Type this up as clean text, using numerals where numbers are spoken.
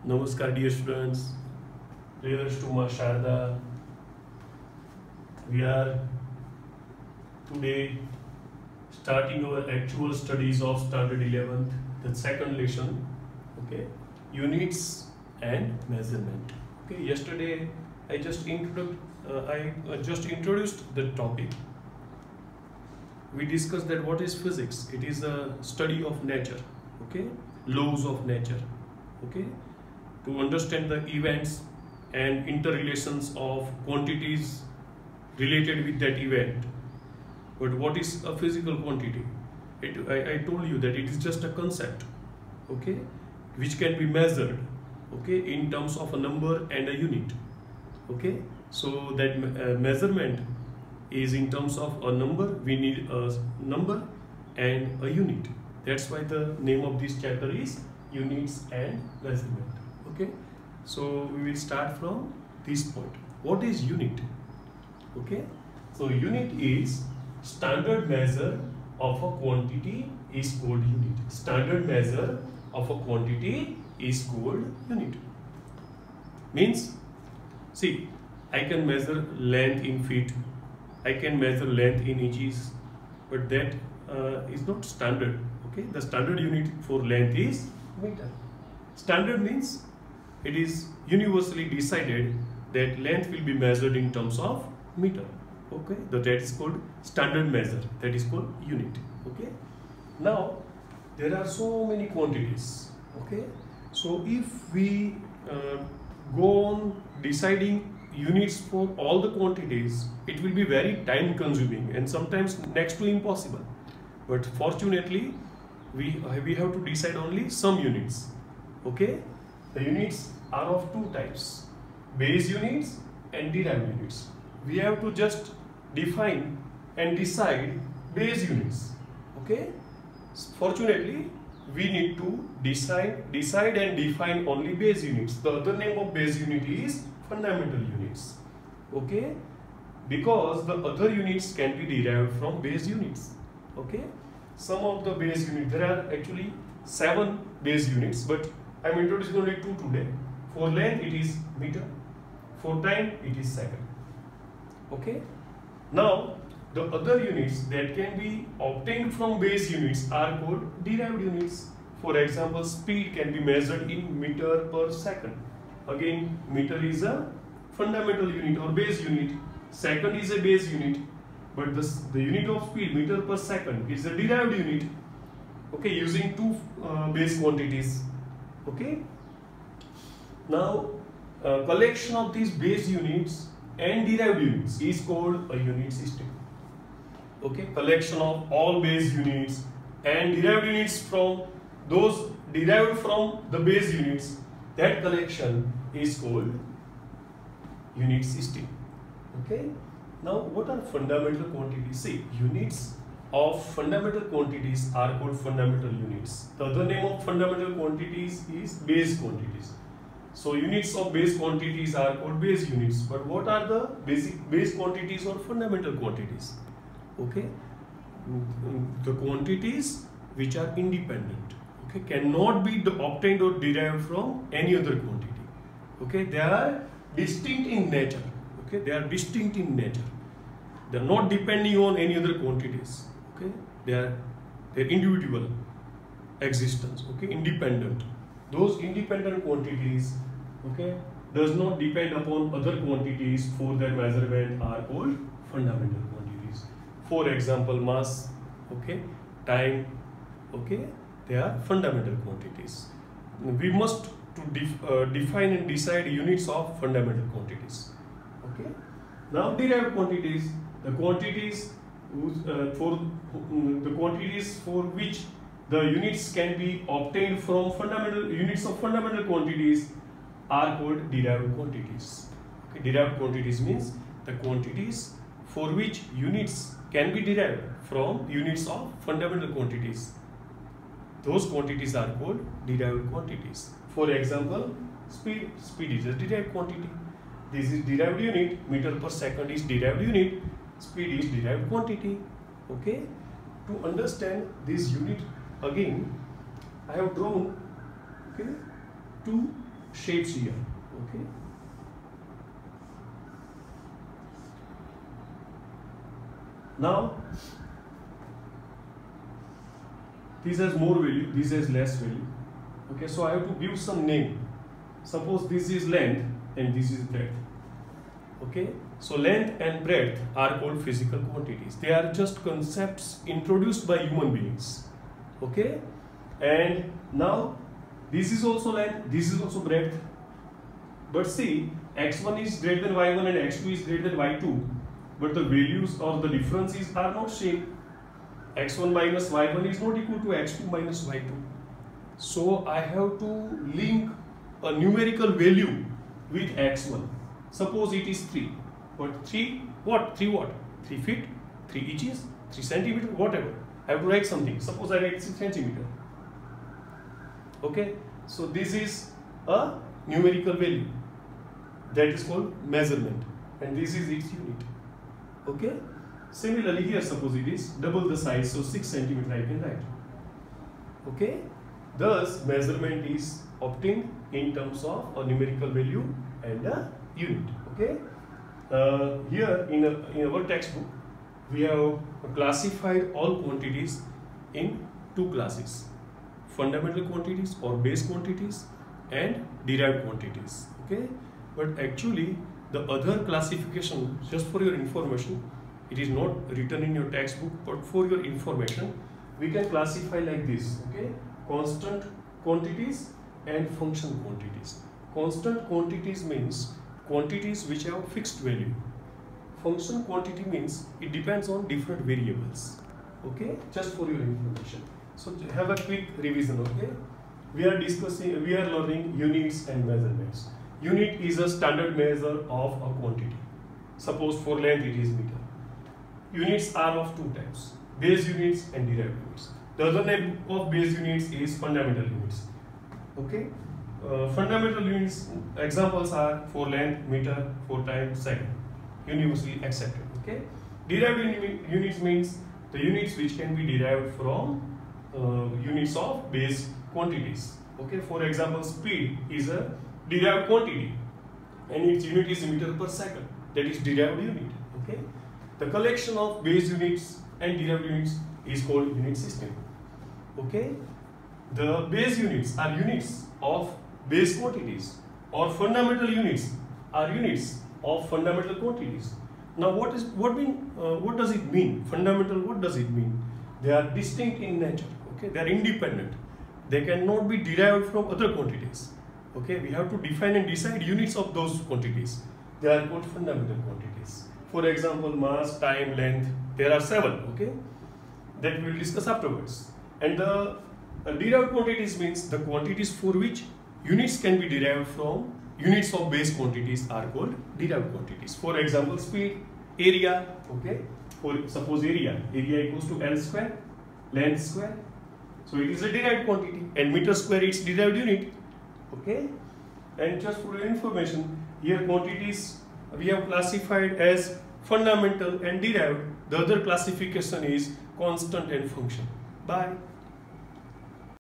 Namaskar dear students, prayers to Ma Sharda. We are today starting our actual studies of standard 11th, the second lesson, okay, units and measurement. Okay, yesterday I just introduced the topic. We discussed that what is physics. It is a study of nature, okay, laws of nature, okay, to understand the events and interrelations of quantities related with that event. But what is a physical quantity? I told you that it is just a concept, okay, which can be measured, okay, in terms of a number and a unit, okay. So that measurement is in terms of a number. We need a number and a unit. That's why the name of this chapter is units and measurement, okay. So we will start from this point. What is unit? Okay, so unit is standard measure of a quantity is called unit. Standard measure of a quantity is called unit. Means, see, I can measure length in feet, I can measure length in inches, but that is not standard. Okay, the standard unit for length is meter. Standard means it is universally decided that length will be measured in terms of meter. Okay, that is called standard measure. That is called unit. Okay. Now there are so many quantities. Okay. So if we go on deciding units for all the quantities, it will be very time consuming and sometimes next to impossible. But fortunately, we have to decide only some units. Okay. The units are of two types: base units and derived units. We have to just define and decide base units. Okay. Fortunately, we need to decide and define only base units. The other name of base unit is fundamental units. Okay, because the other units can be derived from base units. Okay, some of the base units, there are actually 7 base units, but I am introducing only 2 today. For length it is meter, for time it is second. Okay, now the other units that can be obtained from base units are called derived units. For example, speed can be measured in meter per second. Again, meter is a fundamental unit or base unit, second is a base unit, but the unit of speed, meter per second, is a derived unit, okay, using 2 base quantities. Okay. Now, collection of these base units and derived units is called a unit system. Okay, collection of all base units and derived units from those derived from the base units, that collection is called unit system. Okay. Now, what are fundamental quantities? See, units of fundamental quantities are called fundamental units. The other name of fundamental quantities is base quantities. So units of base quantities are called base units. But what are the basic base quantities or fundamental quantities? Okay, the quantities which are independent, okay, cannot be obtained or derived from any other quantity. Okay, they are distinct in nature. Okay, they are distinct in nature. They are not depending on any other quantities. Okay, they are individual existence. Okay, independent. Those independent quantities, okay, does not depend upon other quantities for their measurement are called fundamental quantities. For example, mass, okay, time, okay, they are fundamental quantities. We must to define and decide units of fundamental quantities. Okay. Now derived quantities, the quantities for which the units can be obtained from fundamental units of fundamental quantities are called derived quantities. Okay. Derived quantities means the quantities for which units can be derived from units of fundamental quantities. Those quantities are called derived quantities. For example, speed. Speed is a derived quantity. This is derived unit. Meter per second is derived unit. Speed is derived quantity. Okay. To understand this unit again, I have drawn, okay, 2 shapes here. Okay. Now this has more value, this has less value. Okay, so I have to give some name. Suppose this is length and this is breadth. Okay, so length and breadth are called physical quantities. They are just concepts introduced by human beings. Okay, and now this is also length, this is also breadth. But see, x1 is greater than y1 and x2 is greater than y2. But the values or the differences are not same. x1 minus y1 is not equal to x2 minus y2. So I have to link a numerical value with x1. Suppose it is 3. But 3 what? 3 what? 3 feet, 3 inches, 3 centimeter, whatever. I have to write something. Suppose I write 6 centimeter. Okay. So this is a numerical value. That is called measurement. And this is its unit. Okay. Similarly here, suppose it is double the size, so 6 centimeter I can write. Okay. Thus measurement is obtained in terms of a numerical value and a unit. Okay. Here in our textbook we have classified all quantities in two classes: fundamental quantities or base quantities and derived quantities. Okay. But actually the other classification, just for your information, it is not written in your textbook, but for your information, we can classify like this. Okay, constant quantities and function quantities. Constant quantities means quantities which have fixed value. Function quantity means it depends on different variables. Okay, just for your information. So have a quick revision. Okay, we are learning units and measurements. Unit is a standard measure of a quantity. Suppose for length it is meter. Units are of two types: base units and derived units. The other name of base units is fundamental units. Okay, fundamental units examples are for length meter, for time second, universally accepted. Okay, derived units means the units which can be derived from units of base quantities. Okay, for example, speed is a derived quantity and its unit is meter per second. That is derived unit. Okay, the collection of base units and derived units is called unit system. Okay, the base units are units of base quantities, or fundamental units are units of fundamental quantities. Now what does it mean? Fundamental, what does it mean? They are distinct in nature. Okay, they are independent. They cannot be derived from other quantities. Okay, we have to define and decide units of those quantities. They are called fundamental quantities. For example, mass, time, length, there are 7. Okay, that we will discuss afterwards. And the derived quantities means the quantities for which units can be derived from units of base quantities are called derived quantities. For example, speed, area. Okay, for suppose area equals to L square, length square. So it is a derived quantity, and meter square is derived unit. Okay, and just for your information, here quantities we have classified as fundamental and derived. The other classification is constant and function. Bye.